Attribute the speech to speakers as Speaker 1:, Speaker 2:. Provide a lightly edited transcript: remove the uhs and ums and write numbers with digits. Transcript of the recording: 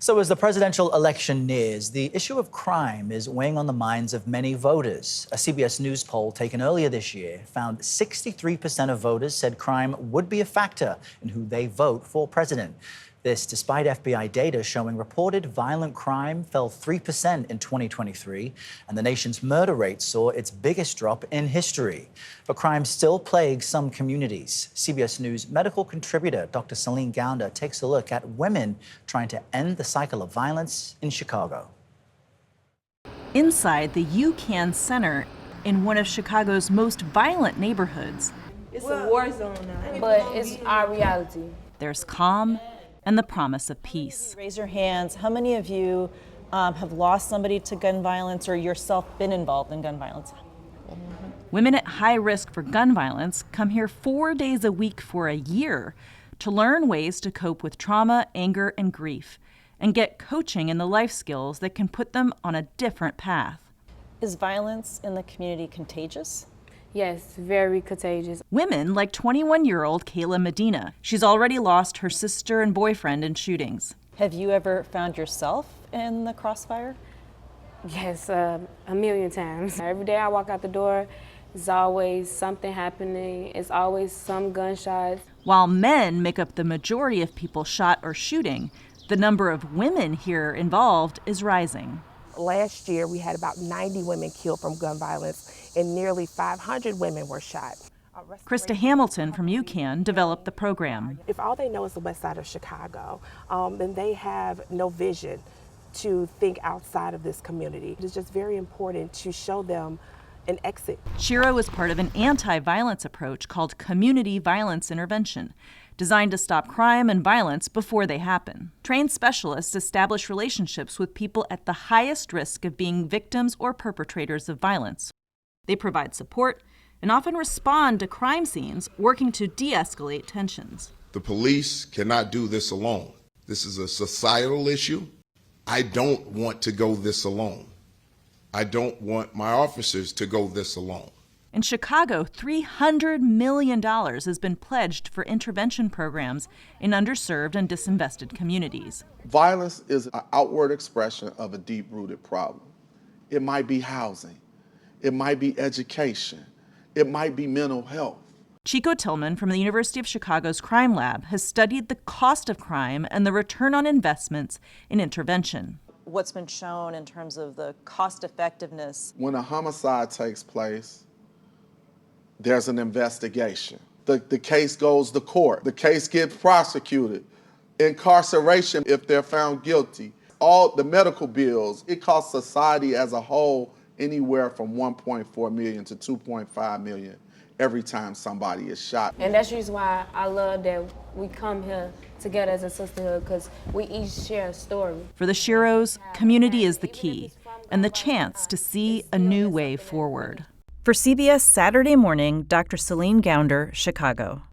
Speaker 1: So as the presidential election nears, the issue of crime is weighing on the minds of many voters. A CBS News poll taken earlier this year found 63% of voters said crime would be a factor in who they vote for president. This despite FBI data showing reported violent crime fell 3% in 2023, and the nation's murder rate saw its biggest drop in history. But crime still plagues some communities. CBS News medical contributor Dr. Celine Gounder takes a look at women trying to end the cycle of violence in Chicago.
Speaker 2: Inside the UCAN Center in one of Chicago's most violent neighborhoods,
Speaker 3: it's a war zone now, but it's our reality.
Speaker 2: There's calm and the promise of peace.
Speaker 4: Raise your hands. How many of you have lost somebody to gun violence or yourself been involved in gun violence?
Speaker 2: Women at high risk for gun violence come here 4 days a week for a year to learn ways to cope with trauma, anger, and grief, and get coaching in the life skills that can put them on a different path.
Speaker 4: Is violence in the community contagious?
Speaker 3: Yes, very contagious.
Speaker 2: Women like 21-year-old Kayla Medina. She's already lost her sister and boyfriend in shootings.
Speaker 4: Have you ever found yourself in the crossfire?
Speaker 3: Yes, a million times. Every day I walk out the door, there's always something happening. It's always some gunshots.
Speaker 2: While men make up the majority of people shot or shooting, the number of women here involved is rising.
Speaker 5: Last year, we had about 90 women killed from gun violence, and nearly 500 women were shot.
Speaker 2: Krista Hamilton from UCAN developed the program.
Speaker 5: If all they know is the west side of Chicago, then they have no vision to think outside of this community. It's just very important to show them an exit.
Speaker 2: Shiro is part of an anti-violence approach called community violence intervention, designed to stop crime and violence before they happen. Trained specialists establish relationships with people at the highest risk of being victims or perpetrators of violence. They provide support and often respond to crime scenes, working to de-escalate tensions.
Speaker 6: The police cannot do this alone. This is a societal issue. I don't want to go this alone. I don't want my officers to go this alone.
Speaker 2: In Chicago, $300 million has been pledged for intervention programs in underserved and disinvested communities.
Speaker 7: Violence is an outward expression of a deep-rooted problem. It might be housing. It might be education. It might be mental health.
Speaker 2: Chico Tillman from the University of Chicago's Crime Lab has studied the cost of crime and the return on investments in intervention.
Speaker 4: What's been shown in terms of the cost effectiveness?
Speaker 7: When a homicide takes place, there's an investigation. The case goes to court. The case gets prosecuted. Incarceration if they're found guilty. All the medical bills, it costs society as a whole anywhere from $1.4 million to $2.5 million every time somebody is shot.
Speaker 3: And that's the reason why I love that we come here together as a sisterhood, because we each share a story.
Speaker 2: For the Shiros, community is the key and the chance to see a new way forward. For CBS Saturday Morning, Dr. Celine Gounder, Chicago.